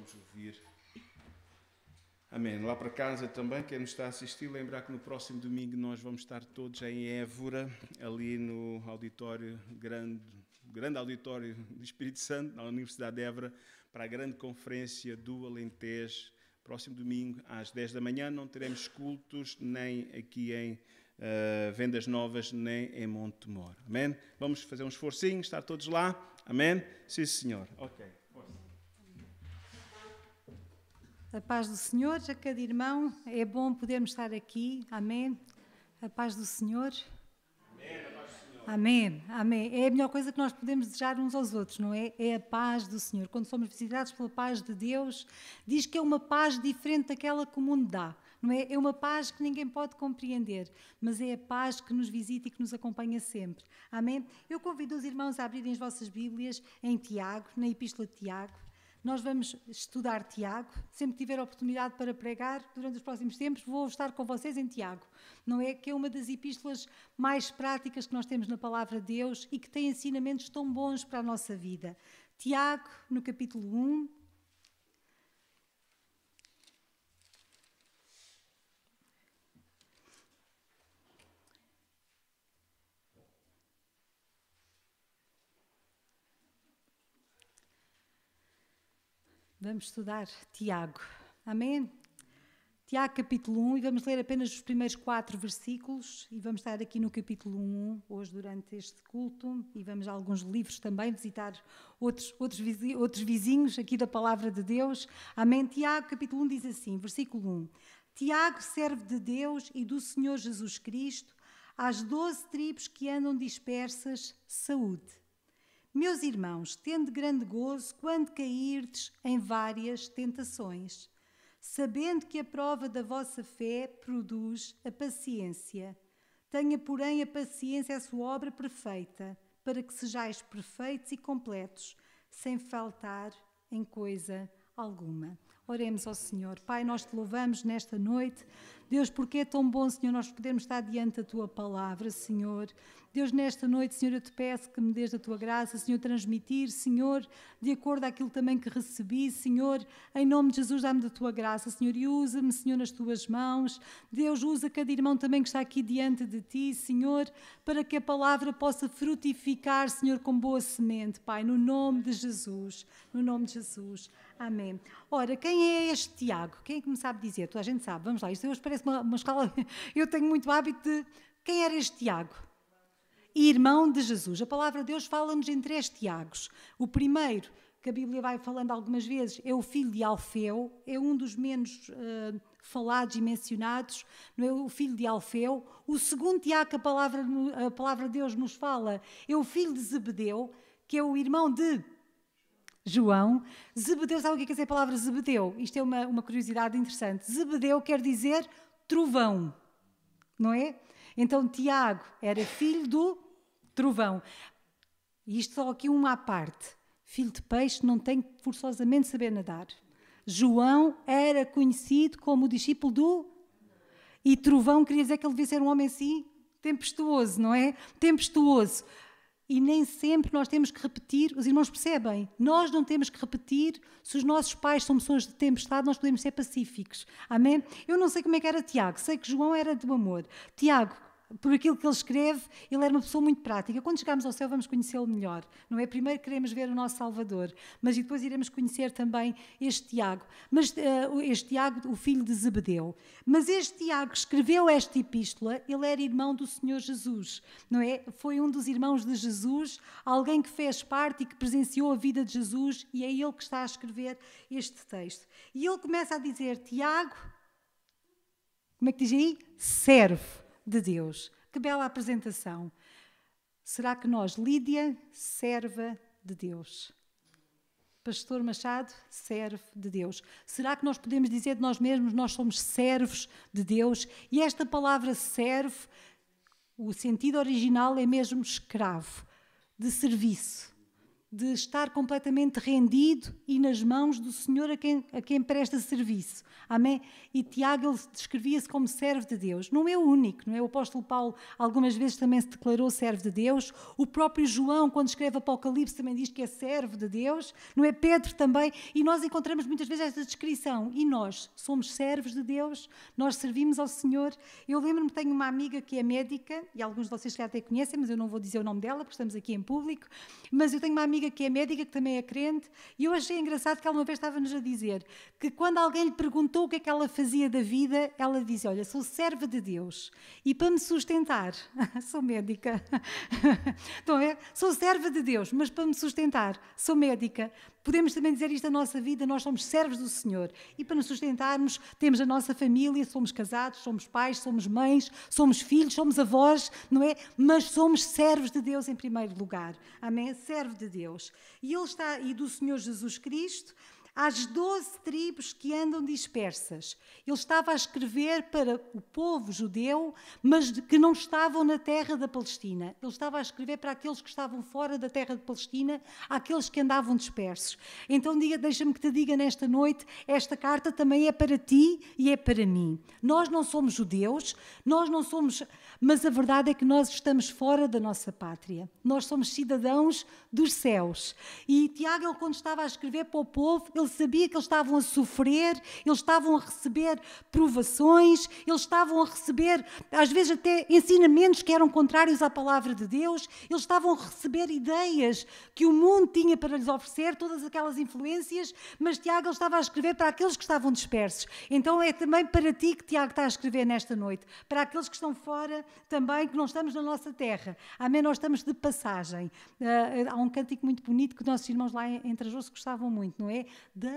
vamos ouvir. Amém. Lá para casa também, quem nos está a assistir, lembrar que no próximo domingo nós vamos estar todos em Évora, ali no auditório, grande auditório do Espírito Santo, na Universidade de Évora, para a grande conferência do Alentejo. Próximo domingo, às 10 da manhã, não teremos cultos nem aqui em Vendas Novas, nem em Montemor. Amém? Vamos fazer um esforcinho, estar todos lá. Amém? Sim, senhor. Ok. A paz do Senhor a cada irmão. É bom podermos estar aqui. Amém? A paz do Senhor. Amém. A paz do Senhor. Amém. Amém. É a melhor coisa que nós podemos desejar uns aos outros, não é? É a paz do Senhor. Quando somos visitados pela paz de Deus, diz que é uma paz diferente daquela que o mundo dá. Não é? É uma paz que ninguém pode compreender, mas é a paz que nos visita e que nos acompanha sempre. Amém? Eu convido os irmãos a abrirem as vossas Bíblias em Tiago, na Epístola de Tiago. Nós vamos estudar Tiago. Sempre que tiver oportunidade para pregar, durante os próximos tempos, vou estar com vocês em Tiago. Não é? Que é uma das epístolas mais práticas que nós temos na Palavra de Deus e que tem ensinamentos tão bons para a nossa vida. Tiago, no capítulo 1. Vamos estudar Tiago. Amém? Tiago, capítulo 1, e vamos ler apenas os primeiros 4 versículos, e vamos estar aqui no capítulo 1, hoje durante este culto, e vamos a alguns livros também, visitar outros vizinhos aqui da Palavra de Deus. Amém? Tiago, capítulo 1, diz assim, versículo 1. Tiago, servo de Deus e do Senhor Jesus Cristo, às 12 tribos que andam dispersas, saúde. Meus irmãos, tende grande gozo quando cairdes em várias tentações, sabendo que a prova da vossa fé produz a paciência. Tenha, porém, a paciência a sua obra perfeita, para que sejais perfeitos e completos, sem faltar em coisa alguma. Oremos ao Senhor. Pai, nós te louvamos nesta noite. Deus, porque é tão bom, Senhor, nós podermos estar diante da Tua Palavra, Senhor. Deus, nesta noite, Senhor, eu te peço que me dês a Tua graça, Senhor, transmitir, Senhor, de acordo àquilo também que recebi, Senhor, em nome de Jesus, dá-me da Tua graça, Senhor, e usa-me, Senhor, nas Tuas mãos. Deus, usa cada irmão também que está aqui diante de Ti, Senhor, para que a palavra possa frutificar, Senhor, com boa semente, Pai, no nome de Jesus, no nome de Jesus. Amém. Ora, quem é este Tiago? Quem é que me sabe dizer? Toda a gente sabe. Vamos lá, isto hoje parece uma escala... Eu tenho muito hábito de... Quem era este Tiago? Irmão de Jesus. A palavra de Deus fala-nos em 3 Tiagos. O primeiro, que a Bíblia vai falando algumas vezes, é o filho de Alfeu. É um dos menos falados e mencionados. Não é? O filho de Alfeu. O segundo Tiago que a palavra de Deus nos fala é o filho de Zebedeu, que é o irmão de João. Zebedeu, sabe o que quer dizer a palavra Zebedeu? Isto é uma curiosidade interessante. Zebedeu quer dizer trovão, não é? Então Tiago era filho do trovão. E isto só aqui uma à parte. Filho de peixe não tem que forçosamente saber nadar. João era conhecido como o discípulo do... E trovão queria dizer que ele devia ser um homem assim tempestuoso, não é? Tempestuoso. E nem sempre nós temos que repetir, os irmãos percebem, nós não temos que repetir, se os nossos pais são pessoas de tempestade, nós podemos ser pacíficos. Amém? Eu não sei como é que era Tiago, sei que João era do amor. Tiago, por aquilo que ele escreve, ele era uma pessoa muito prática. Quando chegarmos ao céu vamos conhecê-lo melhor. Não é? Primeiro queremos ver o nosso Salvador, mas depois iremos conhecer também este Tiago. Mas este Tiago, o filho de Zebedeu. Mas este Tiago escreveu esta epístola, ele era irmão do Senhor Jesus. Não é? Foi um dos irmãos de Jesus, alguém que fez parte e que presenciou a vida de Jesus, e é ele que está a escrever este texto. E ele começa a dizer, Tiago, como é que diz aí? Servo de Deus. Que bela apresentação. Será que nós, Lídia, serva de Deus? Pastor Machado, servo de Deus. Será que nós podemos dizer de nós mesmos, nós somos servos de Deus? E esta palavra servo, o sentido original é mesmo escravo, de serviço. de estar completamente rendido e nas mãos do Senhor a quem presta serviço. Amém? E Tiago, ele descrevia-se como servo de Deus. Não é o único, não é? O apóstolo Paulo algumas vezes também se declarou servo de Deus. O próprio João, quando escreve Apocalipse, também diz que é servo de Deus. Não é? Pedro também. E nós encontramos muitas vezes esta descrição. E nós somos servos de Deus, nós servimos ao Senhor. Eu lembro-me que tenho uma amiga que é médica, e alguns de vocês já até conhecem, mas eu não vou dizer o nome dela, porque estamos aqui em público. Mas eu tenho uma amiga que é médica, que também é crente, e eu achei engraçado que ela uma vez estava-nos a dizer que quando alguém lhe perguntou o que é que ela fazia da vida, ela dizia, olha, sou serva de Deus, e para me sustentar, sou médica, então, sou serva de Deus, mas para me sustentar, sou médica. Podemos também dizer isto da nossa vida, nós somos servos do Senhor, e para nos sustentarmos temos a nossa família, somos casados, somos pais, somos mães, somos filhos, somos avós, não é? Mas somos servos de Deus em primeiro lugar, amém? Servo de Deus. E ele está, e do Senhor Jesus Cristo, às 12 tribos que andam dispersas. Ele estava a escrever para o povo judeu, mas que não estavam na terra da Palestina. Ele estava a escrever para aqueles que estavam fora da terra da Palestina, aqueles que andavam dispersos. Então deixa-me que te diga nesta noite, esta carta também é para ti e é para mim. Nós não somos judeus, nós não somos, mas a verdade é que nós estamos fora da nossa pátria. Nós somos cidadãos dos céus. E Tiago, ele, quando estava a escrever para o povo, ele sabia que eles estavam a sofrer, eles estavam a receber provações, eles estavam a receber, às vezes até ensinamentos que eram contrários à palavra de Deus, eles estavam a receber ideias que o mundo tinha para lhes oferecer, todas aquelas influências, mas Tiago, ele estava a escrever para aqueles que estavam dispersos. Então é também para ti que Tiago está a escrever nesta noite, para aqueles que estão fora também, que não estamos na nossa terra. Amém? Nós estamos de passagem. Há um cântico muito bonito que nossos irmãos lá em Trajos gostavam muito, não é? Da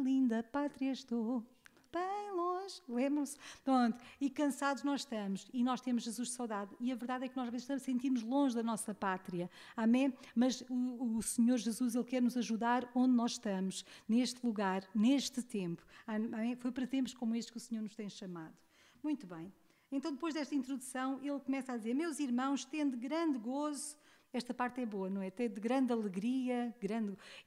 linda pátria estou, bem longe, lembram-se? Pronto, e cansados nós estamos, e nós temos Jesus de saudade, e a verdade é que nós às vezes sentimos longe da nossa pátria, amém? Mas o Senhor Jesus, Ele quer nos ajudar onde nós estamos, neste lugar, neste tempo, amém? Foi para tempos como este que o Senhor nos tem chamado. Muito bem, então depois desta introdução, Ele começa a dizer, meus irmãos, tende grande gozo. Esta parte é boa, não é? Tem de grande alegria,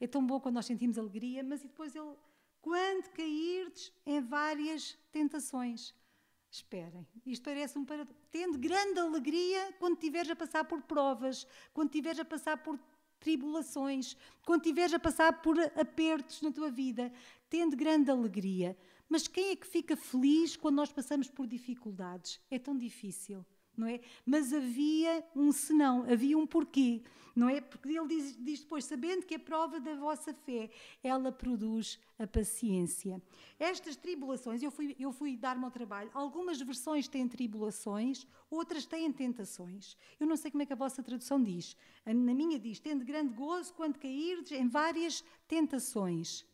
é tão bom quando nós sentimos alegria, mas e depois ele, quando cairdes em várias tentações. Esperem, isto parece um paradoxo. Tende grande alegria quando estiveres a passar por provas, quando estiveres a passar por tribulações, quando estiveres a passar por apertos na tua vida. Tende grande alegria. Mas quem é que fica feliz quando nós passamos por dificuldades? É tão difícil. Não é? Mas havia um senão, havia um porquê, não é? Porque ele diz depois, sabendo que a prova da vossa fé, ela produz a paciência. Estas tribulações, eu fui dar-me ao trabalho, algumas versões têm tribulações, outras têm tentações. Eu não sei como é que a vossa tradução diz. Na minha diz, tende grande gozo quando cairdes em várias tentações.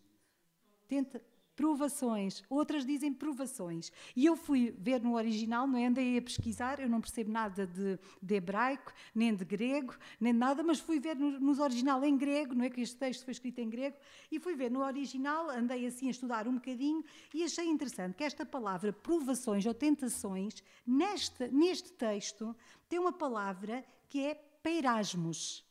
Provações, outras dizem provações. E eu fui ver no original, não é? Andei a pesquisar, eu não percebo nada de hebraico, nem de grego, nem de nada, mas fui ver no original em grego, não é? Que este texto foi escrito em grego, e fui ver no original, andei assim a estudar um bocadinho, e achei interessante que esta palavra provações ou tentações, neste texto, tem uma palavra que é peirasmos,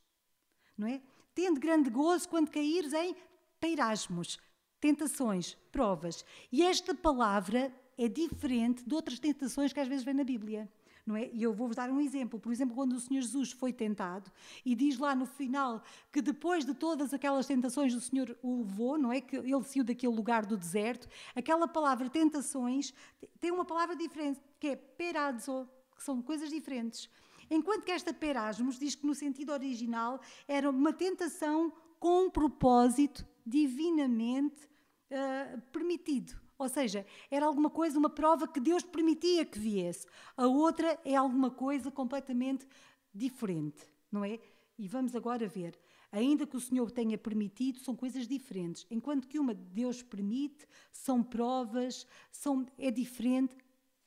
não é? Tende grande gozo quando caíres em peirasmos. Tentações, provas. E esta palavra é diferente de outras tentações que às vezes vem na Bíblia. Não é? E eu vou-vos dar um exemplo. Por exemplo, quando o Senhor Jesus foi tentado e diz lá no final que depois de todas aquelas tentações o Senhor o levou, não é? Que ele saiu daquele lugar do deserto. Aquela palavra tentações tem uma palavra diferente, que é perazo, que são coisas diferentes. Enquanto que esta perasmos diz que no sentido original era uma tentação com um propósito divinamente permitido. Ou seja, era alguma coisa, uma prova que Deus permitia que viesse. A outra é alguma coisa completamente diferente, não é? E vamos agora ver. Ainda que o Senhor tenha permitido, são coisas diferentes. Enquanto que uma Deus permite, são provas, é diferente.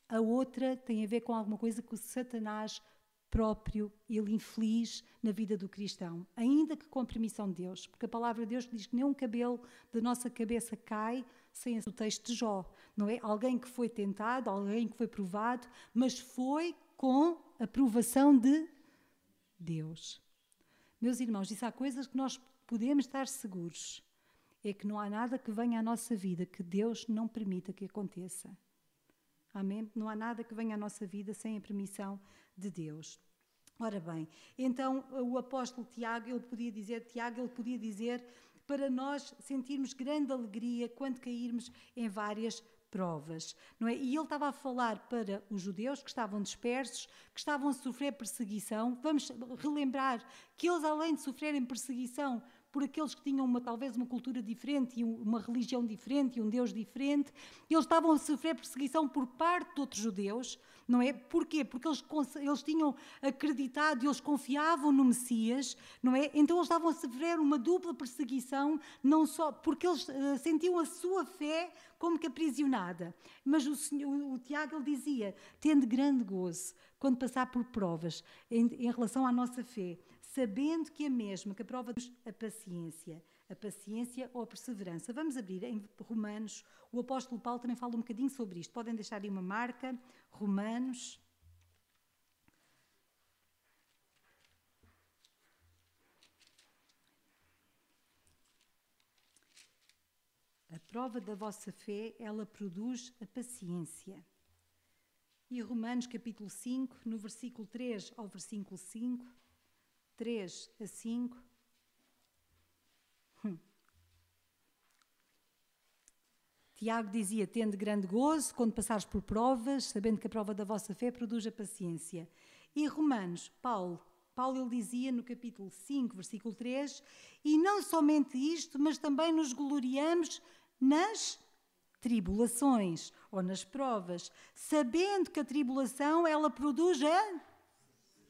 A outra tem a ver com alguma coisa que o Satanás próprio, ele inflige na vida do cristão, ainda que com a permissão de Deus, porque a palavra de Deus diz que nem um cabelo da nossa cabeça cai sem o texto de Jó, não é? Alguém que foi tentado, alguém que foi provado, mas foi com a provação de Deus. Meus irmãos, isso há coisas que nós podemos estar seguros é que não há nada que venha à nossa vida que Deus não permita que aconteça. Amém? Não há nada que venha à nossa vida sem a permissão de Deus. Ora bem, então o apóstolo Tiago, ele podia dizer para nós sentirmos grande alegria quando cairmos em várias provas, não é? E ele estava a falar para os judeus que estavam dispersos, que estavam a sofrer perseguição. Vamos relembrar que eles, além de sofrerem perseguição por aqueles que tinham talvez uma cultura diferente e uma religião diferente e um Deus diferente, eles estavam a sofrer perseguição por parte de outros judeus, não é? Porquê? Porque eles tinham acreditado e eles confiavam no Messias, não é? Então eles estavam a sofrer uma dupla perseguição, não só porque eles sentiam a sua fé como que aprisionada. Mas o Tiago, ele dizia, tendo grande gozo quando passar por provas em relação à nossa fé, sabendo que a prova-nos a paciência ou a perseverança. Vamos abrir em Romanos, o apóstolo Paulo também fala um bocadinho sobre isto. Podem deixar aí uma marca, Romanos. A prova da vossa fé, ela produz a paciência. E Romanos capítulo 5, no versículo 3 ao versículo 5, 3 a 5. Tiago dizia, tende grande gozo quando passares por provas, sabendo que a prova da vossa fé produz a paciência. E Romanos, Paulo ele dizia no capítulo 5, versículo 3, e não somente isto, mas também nos gloriamos nas tribulações ou nas provas, sabendo que a tribulação, ela produz a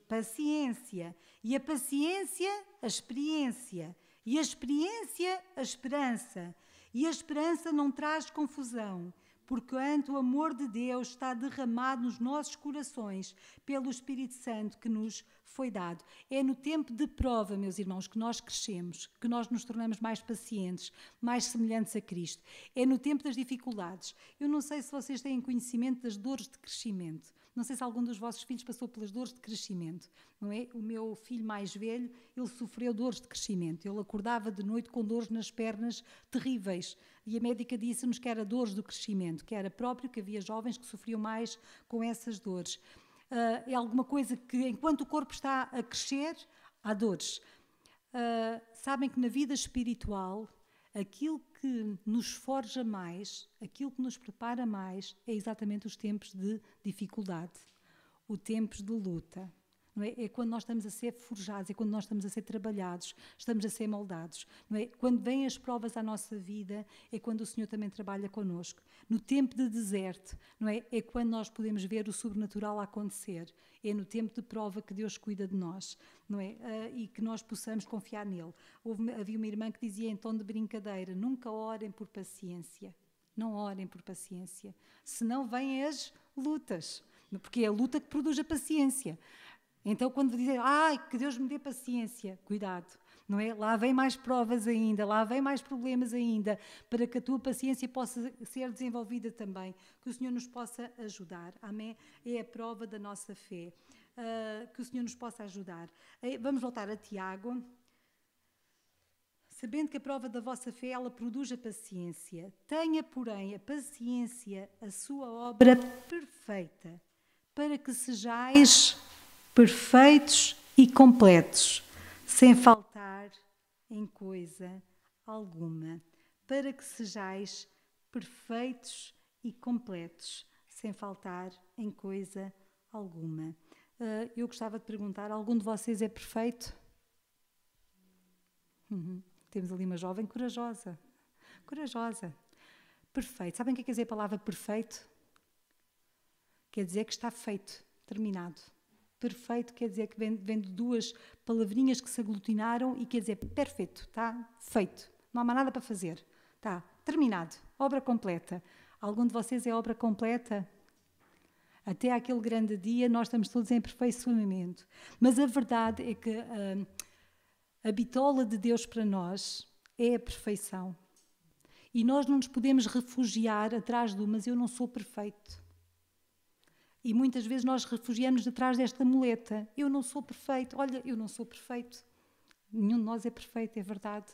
paciência, e a paciência, a experiência, e a experiência, a esperança, e a esperança não traz confusão, porquanto o amor de Deus está derramado nos nossos corações pelo Espírito Santo que nos foi dado. É no tempo de prova, meus irmãos, que nós crescemos, que nós nos tornamos mais pacientes, mais semelhantes a Cristo. É no tempo das dificuldades. Eu não sei se vocês têm conhecimento das dores de crescimento. Não sei se algum dos vossos filhos passou pelas dores de crescimento, não é? O meu filho mais velho, ele sofreu dores de crescimento. Ele acordava de noite com dores nas pernas terríveis. E a médica disse-nos que era dores do crescimento, que era próprio, que havia jovens que sofriam mais com essas dores. É alguma coisa que, enquanto o corpo está a crescer, há dores. Sabem que na vida espiritual, aquilo que nos forja mais, aquilo que nos prepara mais, é exatamente os tempos de dificuldade, os tempos de luta. Não é? É quando nós estamos a ser forjados, é quando nós estamos a ser trabalhados, estamos a ser moldados. Não é? Quando vêm as provas à nossa vida, é quando o Senhor também trabalha connosco. No tempo de deserto, não é? É quando nós podemos ver o sobrenatural a acontecer. É no tempo de prova que Deus cuida de nós, não é? E que nós possamos confiar nele. Havia uma irmã que dizia em tom de brincadeira, nunca orem por paciência. Não orem por paciência. Senão vêm as lutas, porque é a luta que produz a paciência. Então, quando dizem, que Deus me dê paciência, cuidado, não é? Lá vem mais provas ainda, lá vem mais problemas ainda, para que a tua paciência possa ser desenvolvida também, que o Senhor nos possa ajudar, amém? É a prova da nossa fé, que o Senhor nos possa ajudar. Vamos voltar a Tiago. Sabendo que a prova da vossa fé, ela produz a paciência. Tenha, porém, a paciência, a sua obra perfeita, para que sejais perfeitos e completos, sem faltar em coisa alguma, para que sejais perfeitos e completos, sem faltar em coisa alguma. Eu gostava de perguntar, algum de vocês é perfeito? Temos ali uma jovem corajosa. Perfeito. Sabem o que quer dizer a palavra perfeito? Quer dizer que está feito, terminado. Perfeito quer dizer que vem de duas palavrinhas que se aglutinaram e quer dizer perfeito, está feito, não há mais nada para fazer, está terminado, obra completa. Algum de vocês é obra completa? Até aquele grande dia nós estamos todos em aperfeiçoamento, mas a verdade é que a bitola de Deus para nós é a perfeição e nós não nos podemos refugiar atrás do mas eu não sou perfeito. E muitas vezes nós refugiamos atrás desta muleta. Eu não sou perfeito. Olha, eu não sou perfeito. Nenhum de nós é perfeito, é verdade.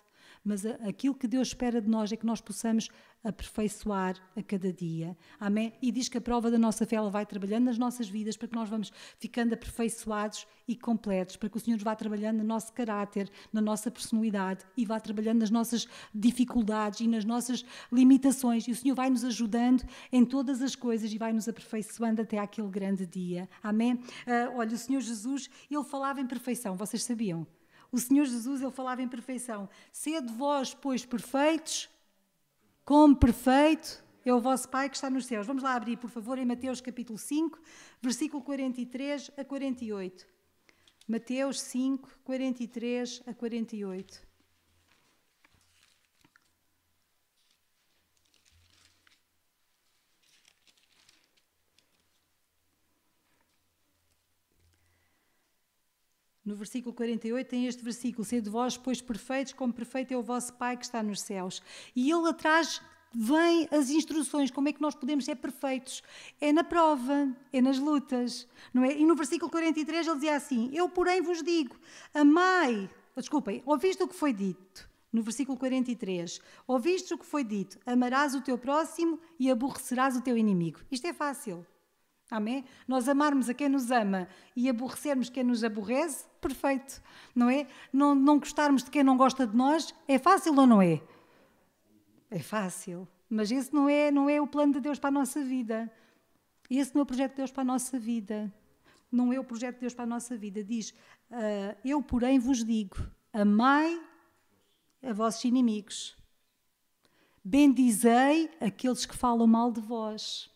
Mas aquilo que Deus espera de nós é que nós possamos aperfeiçoar a cada dia. Amém? E diz que a prova da nossa fé ela vai trabalhando nas nossas vidas para que nós vamos ficando aperfeiçoados e completos, para que o Senhor nos vá trabalhando no nosso caráter, na nossa personalidade e vá trabalhando nas nossas dificuldades e nas nossas limitações. E o Senhor vai nos ajudando em todas as coisas e vai nos aperfeiçoando até aquele grande dia. Amém? Olha, o Senhor Jesus, Ele falava em perfeição, vocês sabiam? O Senhor Jesus, Ele falava em perfeição. Sede vós, pois, perfeitos, como perfeito é o vosso Pai que está nos céus. Vamos lá abrir, por favor, em Mateus capítulo 5, versículo 43 a 48. Mateus 5, 43 a 48. No versículo 48 tem este versículo: sede vós, pois, perfeitos, como perfeito é o vosso Pai que está nos céus. E ele atrás vem as instruções, como é que nós podemos ser perfeitos. É na prova, é nas lutas, não é? E no versículo 43 ele dizia assim: eu, porém, vos digo, ouviste o que foi dito. No versículo 43, ouviste o que foi dito, amarás o teu próximo e aborrecerás o teu inimigo. Isto é fácil. Amém? Nós amarmos a quem nos ama e aborrecermos quem nos aborrece, perfeito, não é? Não gostarmos de quem não gosta de nós, é fácil ou não é? É fácil, mas esse não é o plano de Deus para a nossa vida. Esse não é o projeto de Deus para a nossa vida. Não é o projeto de Deus para a nossa vida. Diz, eu, porém, vos digo, amai a vossos inimigos. Bendizei aqueles que falam mal de vós.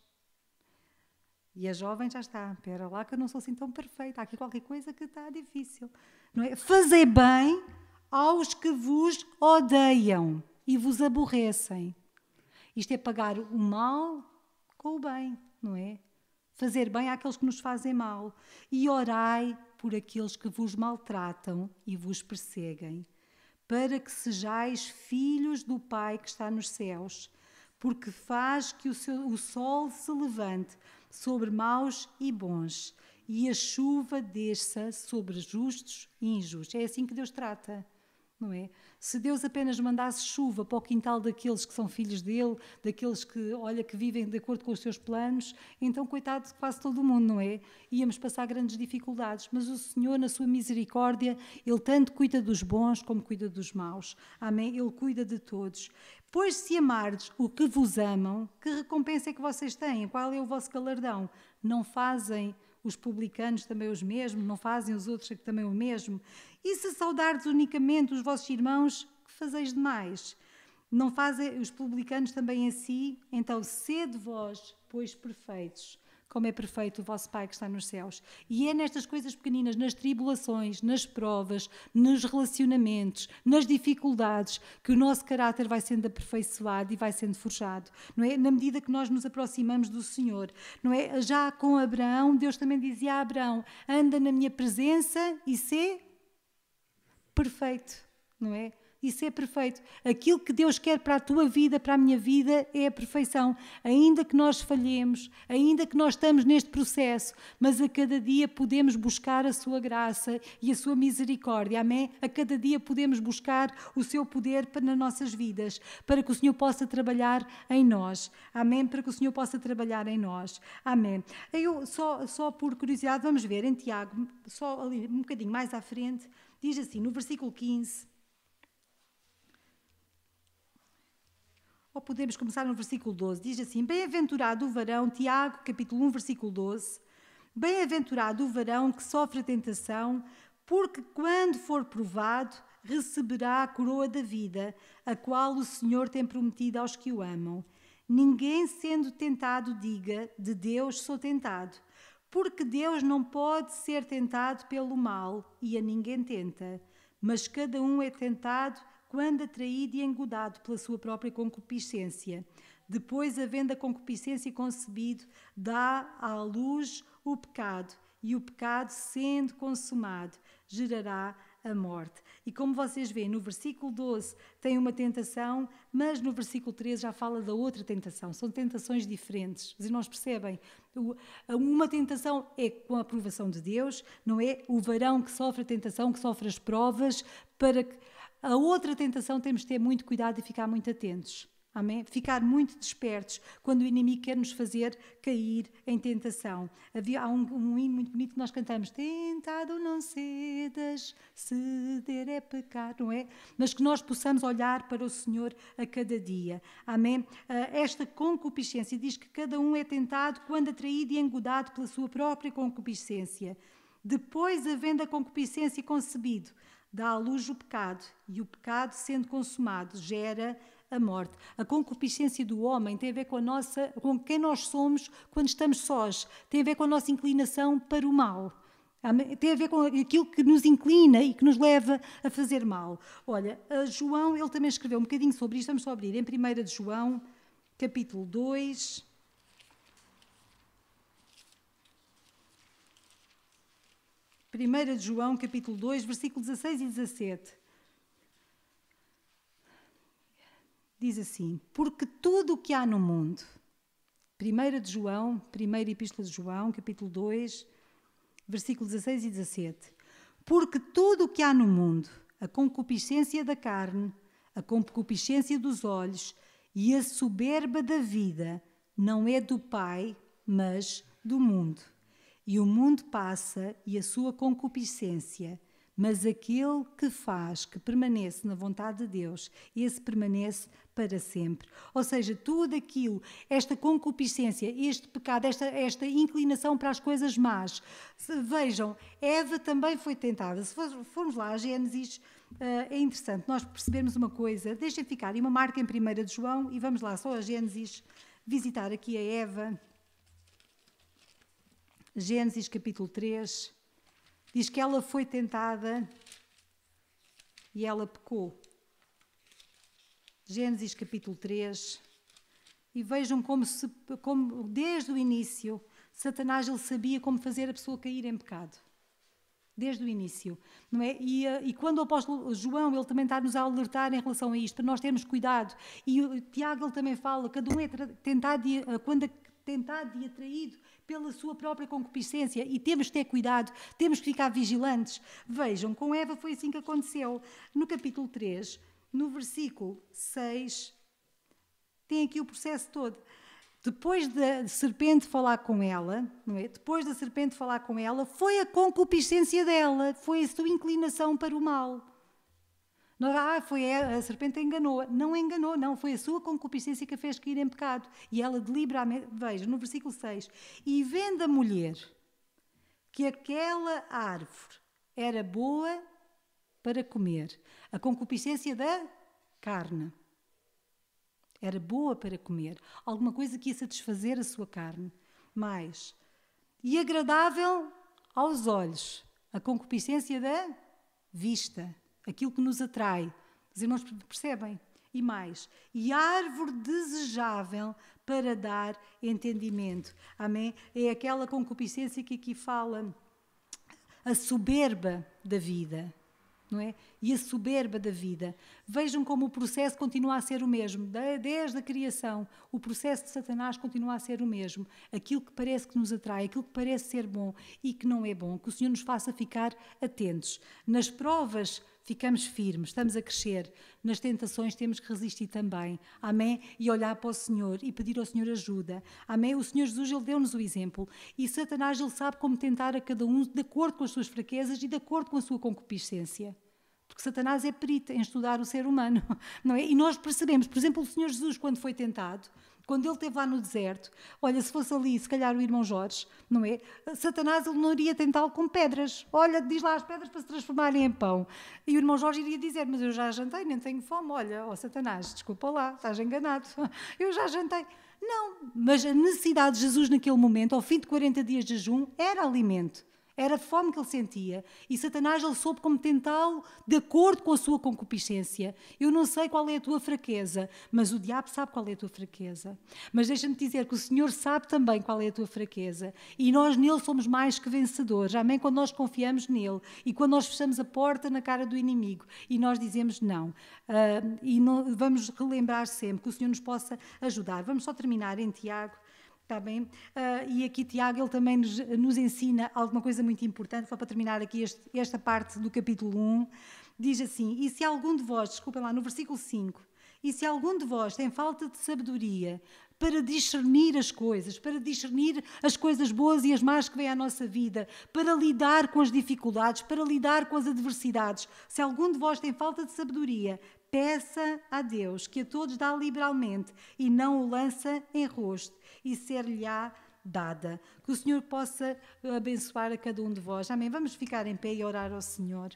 E a jovem já está, espera lá que eu não sou assim tão perfeita, há aqui qualquer coisa que está difícil. Não é? Fazei bem aos que vos odeiam e vos aborrecem. Isto é pagar o mal com o bem, não é? Fazer bem àqueles que nos fazem mal. E orai por aqueles que vos maltratam e vos perseguem, para que sejais filhos do Pai que está nos céus, porque faz que o sol se levante sobre maus e bons, e a chuva desça sobre justos e injustos. É assim que Deus trata, não é? Se Deus apenas mandasse chuva para o quintal daqueles que são filhos dele, daqueles que vivem de acordo com os seus planos, então, coitado de quase todo o mundo, não é? Íamos passar grandes dificuldades, mas o Senhor, na sua misericórdia, Ele tanto cuida dos bons como cuida dos maus. Amém? Ele cuida de todos. Pois se amardes o que vos amam, que recompensa é que vocês têm? Qual é o vosso galardão? Não fazem os publicanos também os mesmos? Não fazem os outros também o mesmo? E se saudardes unicamente os vossos irmãos, que fazeis demais? Não fazem os publicanos também assim? Então sede vós, pois, perfeitos, como é perfeito o vosso Pai que está nos céus. E é nestas coisas pequeninas, nas tribulações, nas provas, nos relacionamentos, nas dificuldades, que o nosso caráter vai sendo aperfeiçoado e vai sendo forjado. Não é? Na medida que nós nos aproximamos do Senhor. Não é? Já com Abraão, Deus também dizia a Abraão, anda na minha presença e sê perfeito. Não é? Isso é perfeito. Aquilo que Deus quer para a tua vida, para a minha vida, é a perfeição. Ainda que nós falhemos, ainda que nós estamos neste processo, mas a cada dia podemos buscar a sua graça e a sua misericórdia. Amém? A cada dia podemos buscar o seu poder nas nossas vidas, para que o Senhor possa trabalhar em nós. Amém? Para que o Senhor possa trabalhar em nós. Amém. Eu, só por curiosidade, vamos ver em Tiago, só ali um bocadinho mais à frente, diz assim, no versículo 15... Ou podemos começar no versículo 12. Diz assim, bem-aventurado o varão, Tiago, capítulo 1, versículo 12. Bem-aventurado o varão que sofre a tentação, porque quando for provado, receberá a coroa da vida, a qual o Senhor tem prometido aos que o amam. Ninguém sendo tentado diga, de Deus sou tentado, porque Deus não pode ser tentado pelo mal, e a ninguém tenta, mas cada um é tentado quando atraído e engodado pela sua própria concupiscência. Depois, havendo a concupiscência concebido, dá à luz o pecado, e o pecado, sendo consumado, gerará a morte. E como vocês veem, no versículo 12 tem uma tentação, mas no versículo 13 já fala da outra tentação. São tentações diferentes. Os irmãos percebem? Uma tentação é com a aprovação de Deus, não é o varão que sofre a tentação, que sofre as provas, para que a outra tentação temos de ter muito cuidado e ficar muito atentos. Amém? Ficar muito despertos quando o inimigo quer nos fazer cair em tentação. Há um hino muito bonito que nós cantamos: tentado não cedas, ceder é pecar, não é? Mas que nós possamos olhar para o Senhor a cada dia. Amém? Esta concupiscência diz que cada um é tentado quando atraído e engodado pela sua própria concupiscência. Depois, havendo a concupiscência concebido, dá à luz o pecado, e o pecado, sendo consumado, gera a morte. A concupiscência do homem tem a ver com quem nós somos quando estamos sós. Tem a ver com a nossa inclinação para o mal. Tem a ver com aquilo que nos inclina e que nos leva a fazer mal. Olha, João, ele também escreveu um bocadinho sobre isto. Vamos só abrir em 1 de João, capítulo 2. Primeira de João, capítulo 2, versículos 16 e 17. Diz assim: porque tudo o que há no mundo, 1 de João, primeira epístola de João, capítulo 2, versículos 16 e 17. Porque tudo o que há no mundo, a concupiscência da carne, a concupiscência dos olhos e a soberba da vida, não é do Pai, mas do mundo. E o mundo passa e a sua concupiscência, mas aquele que faz, que permanece na vontade de Deus, esse permanece para sempre. Ou seja, tudo aquilo, esta concupiscência, este pecado, esta inclinação para as coisas más. Vejam, Eva também foi tentada. Se formos lá a Gênesis, é interessante nós percebermos uma coisa. Deixem ficar uma marca em 1 de João e vamos lá só a Gênesis, visitar aqui a Eva. Gênesis capítulo 3, diz que ela foi tentada e ela pecou. Gênesis capítulo 3, e vejam como desde o início, Satanás ele sabia como fazer a pessoa cair em pecado. Desde o início, não é? E quando o apóstolo João, ele também está-nos a alertar em relação a isto, para nós termos cuidado. E o Tiago, ele também fala, cada um é tentado e atraído pela sua própria concupiscência, e temos que ter cuidado, temos que ficar vigilantes. Vejam, com Eva foi assim que aconteceu. No capítulo 3, no versículo 6, tem aqui o processo todo. Depois da serpente falar com ela, não é? Depois da serpente falar com ela, foi a concupiscência dela, foi a sua inclinação para o mal. Não, foi a serpente enganou. Não enganou, não. Foi a sua concupiscência que a fez cair em pecado. E ela deliberadamente, veja, no versículo 6, e vendo a mulher que aquela árvore era boa para comer, a concupiscência da carne, era boa para comer, alguma coisa que ia satisfazer a sua carne, mais, e agradável aos olhos, a concupiscência da vista, aquilo que nos atrai. Os irmãos percebem? E mais. E árvore desejável para dar entendimento. Amém? É aquela concupiscência que aqui fala, a soberba da vida. Não é? E a soberba da vida. Vejam como o processo continua a ser o mesmo. Desde a criação, o processo de Satanás continua a ser o mesmo. Aquilo que parece que nos atrai, aquilo que parece ser bom e que não é bom. Que o Senhor nos faça ficar atentos. Nas provas, ficamos firmes, estamos a crescer. Nas tentações temos que resistir também. Amém? E olhar para o Senhor e pedir ao Senhor ajuda. Amém? O Senhor Jesus, Ele deu-nos o exemplo. E Satanás, Ele sabe como tentar a cada um de acordo com as suas fraquezas e de acordo com a sua concupiscência. Porque Satanás é perito em estudar o ser humano. Não é? E nós percebemos, por exemplo, o Senhor Jesus, quando foi tentado, quando ele esteve lá no deserto, olha, se fosse ali, se calhar o irmão Jorge, não é? Satanás, ele não iria tentá-lo com pedras. Olha, diz lá as pedras para se transformarem em pão. E o irmão Jorge iria dizer, mas eu já jantei, nem tenho fome. Olha, Satanás, desculpa lá, estás enganado. Eu já jantei. Não, mas a necessidade de Jesus naquele momento, ao fim de 40 dias de jejum, era alimento. Era a fome que ele sentia. E Satanás ele soube como tentá-lo de acordo com a sua concupiscência. Eu não sei qual é a tua fraqueza, mas o diabo sabe qual é a tua fraqueza. Mas deixa-me dizer que o Senhor sabe também qual é a tua fraqueza. E nós nele somos mais que vencedores. Amém? Quando nós confiamos nele e quando nós fechamos a porta na cara do inimigo e nós dizemos não. E não, vamos relembrar sempre que o Senhor nos possa ajudar. Vamos só terminar em Tiago. Está bem? E aqui Tiago, ele também nos ensina alguma coisa muito importante, só para terminar aqui esta parte do capítulo 1, diz assim, e se algum de vós, desculpem lá, no versículo 5, e se algum de vós tem falta de sabedoria para discernir as coisas boas e as más que vêm à nossa vida, para lidar com as dificuldades, para lidar com as adversidades, se algum de vós tem falta de sabedoria, peça a Deus, que a todos dá liberalmente e não o lança em rosto, e ser-lhe-á dada. Que o Senhor possa abençoar a cada um de vós. Amém. Vamos ficar em pé e orar ao Senhor.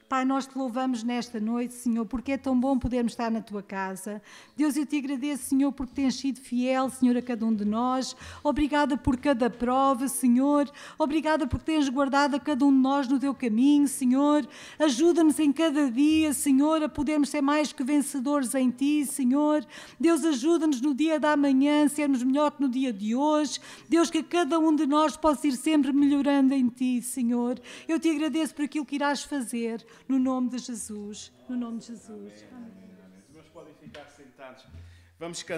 Pai, nós te louvamos nesta noite, Senhor, porque é tão bom podermos estar na tua casa. Deus, eu te agradeço, Senhor, porque tens sido fiel, Senhor, a cada um de nós. Obrigada por cada prova, Senhor. Obrigada porque tens guardado a cada um de nós no teu caminho, Senhor. Ajuda-nos em cada dia, Senhor, a podermos ser mais que vencedores em ti, Senhor. Deus, ajuda-nos no dia da manhã, sermos melhor que no dia de hoje. Deus, que cada um de nós possa ir sempre melhorando em ti, Senhor. Eu te agradeço por aquilo que irás fazer. No nome de Jesus. No nome de Jesus. Amém. Amém. Os irmãos podem ficar sentados. Vamos cantar.